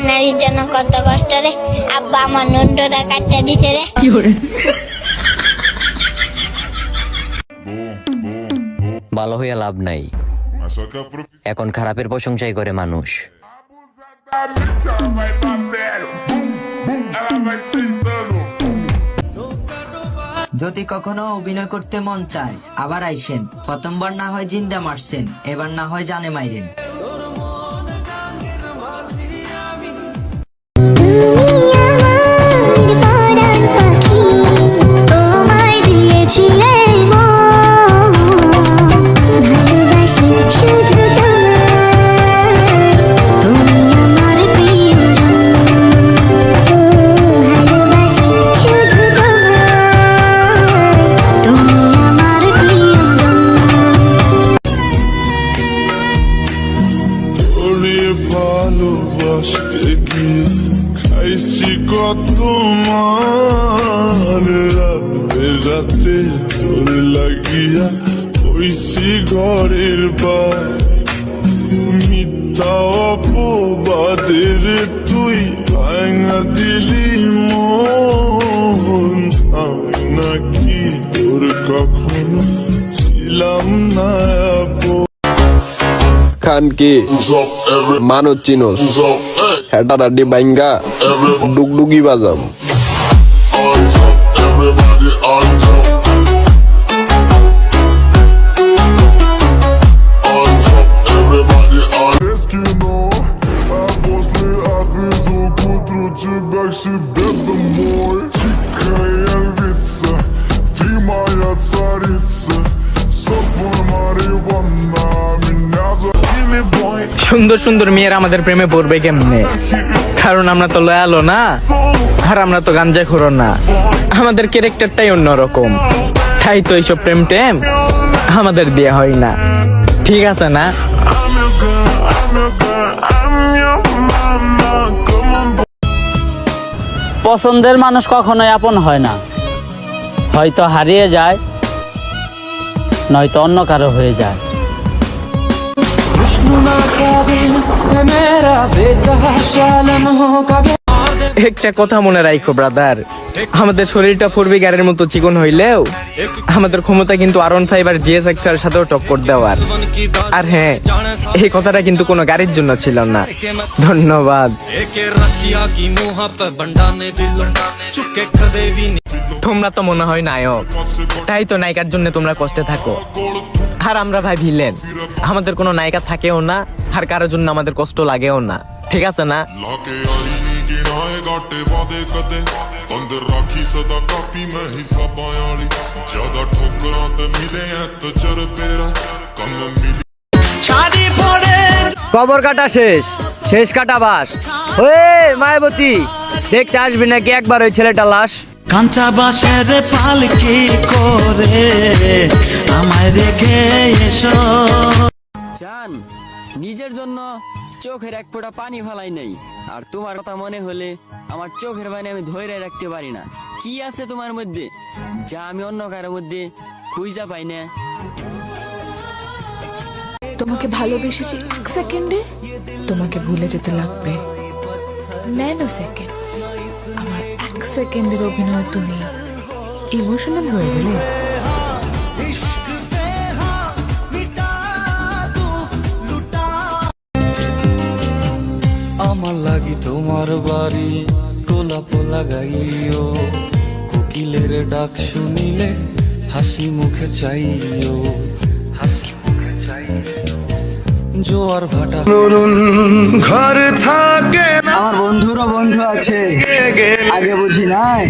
নারীর জন্য কত কষ্ট রে, আব্বা আমার নুনটা কাটতে দিতে রে। ভালো হইয়া লাভ নাই, এখন খারাপের প্রশংসাই করে মানুষ। যদি কখনো অভিনয় করতে মন চায় আবার আইসেন, প্রথমবার না হয় জিন্দা মারছেন, এবার না হয় জানে মাইরেন। ভালোবাসতে গিয়ে খাইছি কত মার, রাতে রাতে তোর লাগিয়া হইছি ঘরের বার, মিথ্যা অপবাদের তুই ভাঙা দিলি মন, আমি নাকি তোর কখনো ছিলাম না। খান কি মানুষ চিনোস, হেটারাডি বাইঙ্গা ডুগডুগি বাজাম। সুন্দর সুন্দর মেয়েরা আমাদের প্রেমে পড়বে কেমনে? কারণ আমরা তো লয়ালো না, আর আমরা তো গাঞ্জাখোর না, আমাদের ক্যারেক্টারটাই অন্যরকম। তাই তো এইসব প্রেম টেম আমাদের দিয়ে হয় না, ঠিক আছে না? পছন্দের মানুষ কখনোই আপন হয় না, হয়তো হারিয়ে যায়, নয়তো অন্য কারো হয়ে যায়। একটা কথা মনে রাখো ব্রাদার, আমাদের শরীরটা 4B গাড়ির মতো চিকন হইলেও আমাদের ক্ষমতা কিন্তু R15 আর GSX এর সাথেও টক্কর দেওয়ার। আর হ্যাঁ, এই কথাটা কিন্তু কোনো গাড়ির জন্য ছিল না। ধন্যবাদ। তোমরা তো মনে হয় নায়ক, তাই তো নায়িকার জন্য তোমরা কষ্টে থাকো, আর আমরা ভাই ভিলেন। আমাদের কোনো নায়িকা থাকেও না, আর কারোর জন্য আমাদের কষ্ট লাগেও না, ঠিক আছে না? কবর কাটা শেষ, শেষ কাটা বাস। ওয়ে মায়াবতী, দেখতে আসবি নাকি একবার ওই ছেলেটা লাশ? কাঁচা বাঁশের পালকি করে আমায় রেখে এসো। জান, নিজের জন্য চোখের এক ফোঁটা পানি ফেলাই নেই, আর তোমার কথা মনে হলে আমার চোখের পানি আমি ধরে রাখতে পারি না। কি আছে তোমার মধ্যে যা আমি অন্য কারোর মধ্যে খুঁজা পাই না? তোমাকে ভালোবেসেছি 1 সেকেন্ডে, তোমাকে ভুলে যেতে লাগবে ন্যানো সেকেন্ডস। আমার 1 সেকেন্ডের অভিনয় তুমি ইমোশনাল হয়ে গেলে। আমার লাগি তোমার বাড়ি গোলাপ লাগাইও, কোকিলের ডাক শুনিলে হাসি মুখে চাইও, জোয়ার ভাটা ঘর থাকে না, আমার বন্ধুরও বন্ধু আছে, আগে বুঝি নাই,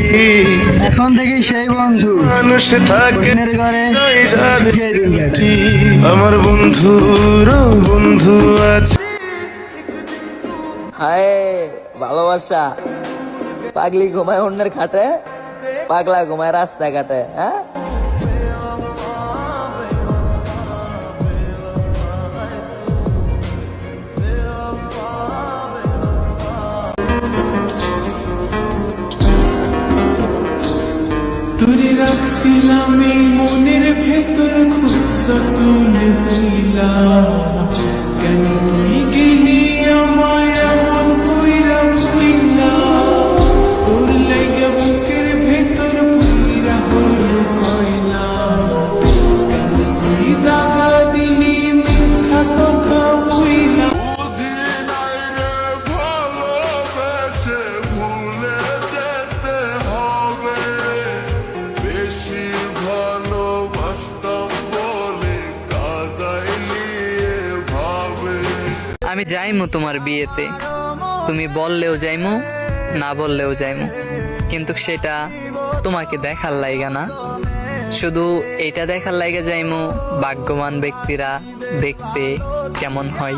এখন দেখি সেই বন্ধু মানুষ থাকে ঘরে। আমার বন্ধুরও বন্ধু আছে। হায় ভালোবাসা, পাগলি ঘুমায় অন্যের খাটে, পাগলা ঘুমায় রাস্তাঘাটে। হ্যাঁ, তুই রাখছিলাম এই মনের ভেতর খুব যতনে তুইলা, কেন তুই গেলি আমায় যাইমু তোমার বিয়েতে, তুমি বললেও যাইমু, না বললেও যাইমু, কিন্তু সেটা তোমাকে দেখার লাইগা না, শুধু এটা দেখার লাইগা যাইমু ভাগ্যবান ব্যক্তিরা দেখতে কেমন হয়।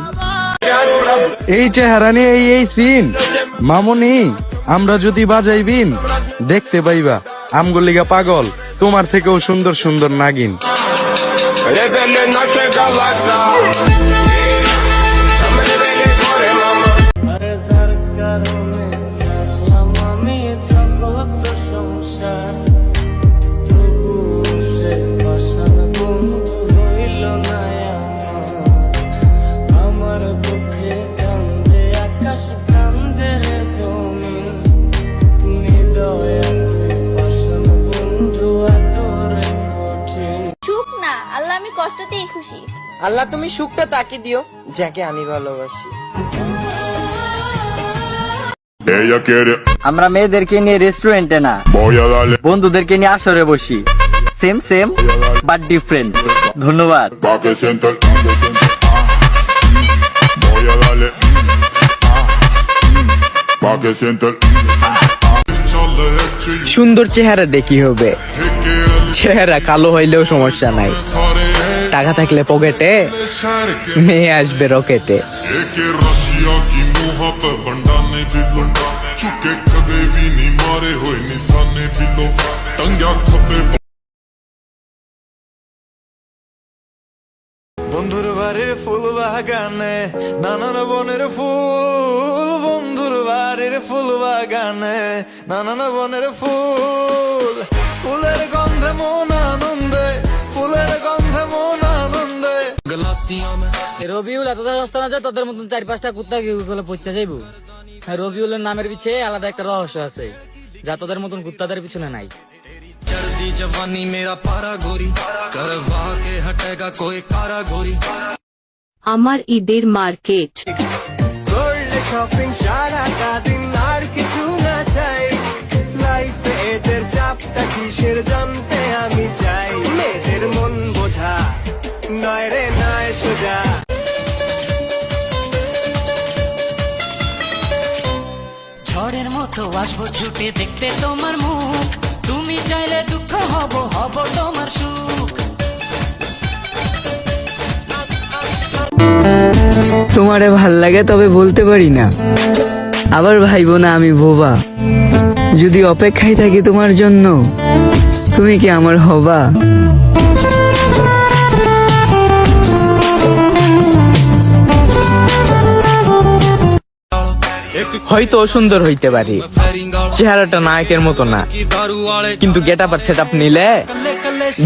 এই চেহারা নিয়ে এই সিন মামুনি, আমরা যদি বাজাইবিন দেখতে পাইবা আমগুলিগা পাগল তোমার থেকেও সুন্দর সুন্দর নাগিন। সুখ না, আল্লাহ আমি কষ্টতেই খুশি। আল্লাহ তুমি সুখটা তাকে দিও যাকে আমি ভালোবাসি। Ella quiere, আমরা মেয়েদেরকে নিয়ে রেস্টুরেন্টে না, voy a darle বন্ধুদেরকে নিয়ে আসরে বসি, সেম সেম বাট ডিফারেন্ট। ধন্যবাদ। pa' que sienta el voy a darle pa' que sienta el সুন্দর চেহারা দেখি হবে, চেহারা কালো হইলেও সমস্যা নাই, টাকা থাকলে পকেটে, মেয়ে আসবে রকেটে। के रशिया की मुँह पे बंडा ने दिलो चुके कदे भी नहीं मारे हुए निशाने दिलो टंग्या खपे বন্ধুর বাড়ির ফুল বাগানে নানান বনের ফুল, বন্ধুর বাড়ির ফুল বাগানে নানান বনের ফুল, ফুলের গন্ধে মন আনন্দে, ফুলের গন্ধে মন আনন্দে। রবিউল এত সস্তা না যে তোদের মতন 4-5টা কুত্তা গুলো পচা যাইবো। রবিউলের নামের পিছে আলাদা একটা রহস্য আছে, যা তোদের মতন কুত্তাদের পিছনে নাই। আমার ঈদের মার্কেট। করলে শপিং সারাটা দিন আর কিছু না চাই, লাইফে এদের চাপটা কিসের জানতে আমি চাই, মেয়েদের মন বোঝা নয় রে নয় সোজা। ঝড়ের মতো আসবো ছুটে দেখতে তোমার মুখ, তুমি চাইলে দুঃখ হব হব তোমার সুখ। তোমারে ভাল লাগে তবে বলতে পারি না, আবার ভাইবো না আমি বোবা, যদি অপেক্ষায় থাকি তোমার জন্য তুমি কি আমার হবা? হয়তো সুন্দর হইতে পারি, চেহারাটা নায়কের মতো না, কিন্তু গেট আপ আর সেট আপ নিলে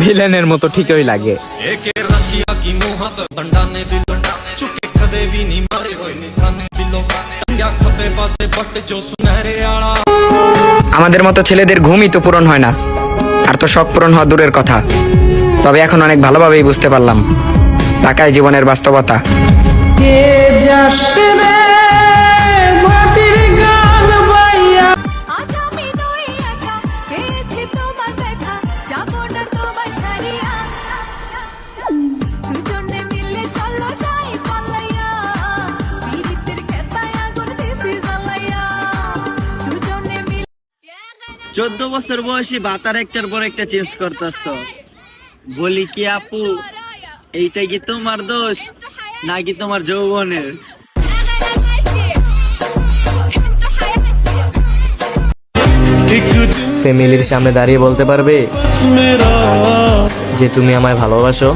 ভিলেনের মতো ঠিকই লাগে। আমাদের মতো ছেলেদের ঘুমই তো পূরণ হয় না, আর তো শখ পূরণ হওয়া দূরের কথা। তবে এখন অনেক ভালোভাবেই বুঝতে পারলাম টাকায় জীবনের বাস্তবতা। চোদ্দ বছর বয়সী ভাতার একটার পর একটা চেঞ্জ করতেছ, বলি কি আপু এইটা কি তোমার দোষ নাকি তোমার যৌবনের? ফ্যামিলির সামনে দাঁড়িয়ে বলতে পারবে যে তুমি আমায় ভালোবাসো?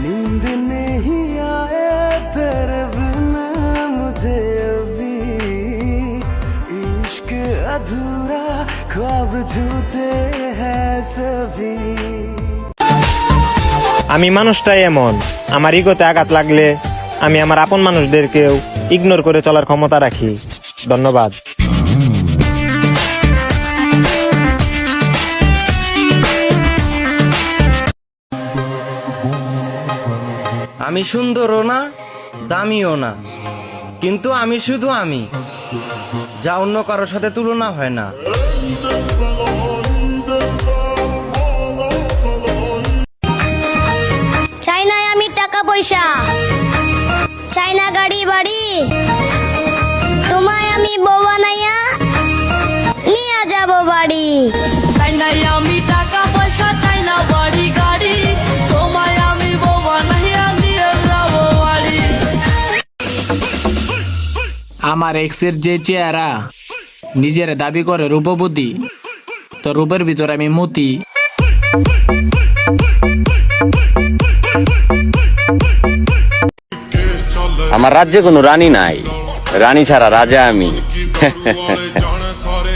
नींद नहीं आए तेरे बिना मुझे अभी, इश्क अधूरा ख्वाब झूठे हैं सभी। আমি মানুষটাই এমন, আমার ইগোতে আঘাত লাগলে আমি আমার আপন মানুষদেরকেও ইগনোর করে চলার ক্ষমতা রাখি। ধন্যবাদ। আমি সুন্দরও না দামিও না, কিন্তু আমি শুধু আমি, যা অন্য কারোর সাথে তুলনা হয় না। বাড়ি, তোমায় আমি বউ বানাইয়া নিয়ে যাব বাড়ি। তাই নাই আমি টাকা পয়সা চাই না বাড়ি গাড়ি, তোমায় আমি বউ বানাইয়া নিয়ে যাব বাড়ি। আমার এক্সের যে চেহারা নিজের দাবি করে রূপবতী, তো রূপের ভিতর আমি মতি। আমার রাজ্যে কোনো রানী নাই, রানী ছাড়া রাজা আমি।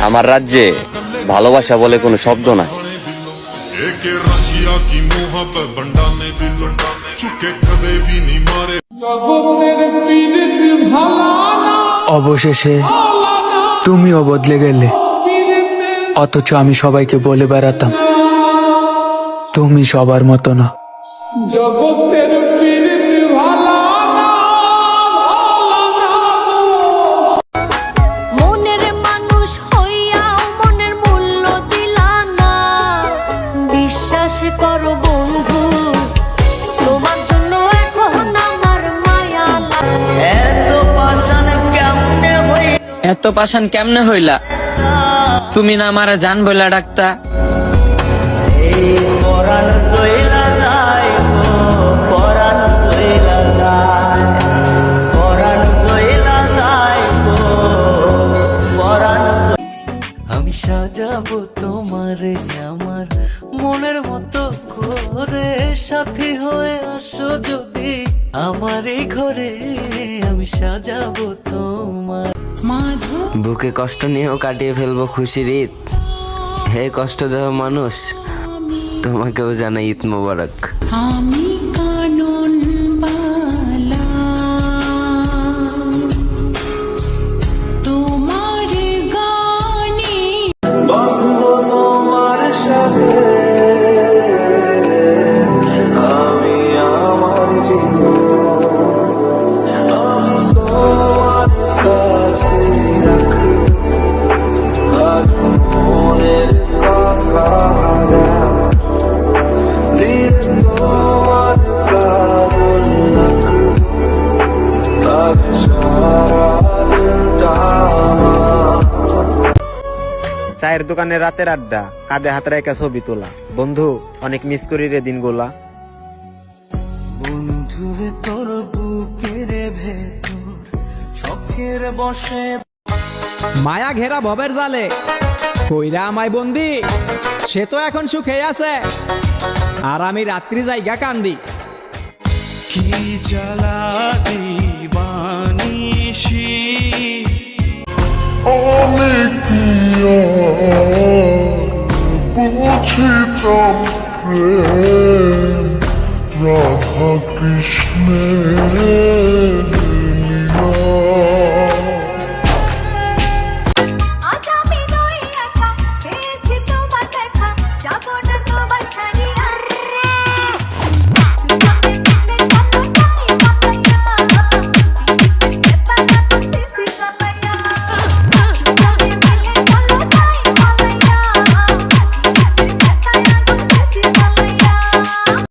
আমার রাজ্যে ভালোবাসা বলে কোনো শব্দ নাই। एक रशिया की मुँह पे बंडा ने दिल चुके कदे भी नहीं मारे। অবশেষে তুমিও বদলে গেলে, অথচ আমি সবাইকে বলে বেড়াতাম তুমি সবার মতো না। মনের মানুষ হইয়াও মনের মূল্য দিলা না, বিশ্বাস করো বন্ধু তোমার জন্য এখন আমার মায়া লাগে। এত পাশান কেমনে হইলা, তুমি না আমারে জান বইলা ডাকতা। আমি সাজাবো তোমারে আমার মনের মতো করে, সাথী হয়ে আসো যদি আমার এই ঘরে, আমি সাজাবো তোমার। বুকে কষ্ট নিয়েও কাটিয়ে ফেলবো খুশির ঈদ। হে কষ্ট দেওয়া মানুষ, তোমাকেও জানাই ঈদ মোবারক। আমি কানন বালা তোমার গানে চায়ের দোকানে রাতের আড্ডা, কাঁধে হাত রেখা ছবি তোলা। বন্ধু অনেক মিস করি রে দিনগুলা। বন্ধুরে তোর বুকের ভেতর শখের বসে মায়া ঘেরা ভবের জালে কইরা আমায় বন্দি, সে তো এখন সুখে আছে আর আমি রাত্রি জায়গা কান্দি। কি জ্বালা দিবানিশি অনেক বুঝিতাম প্রেম রাধা কৃষ্ণের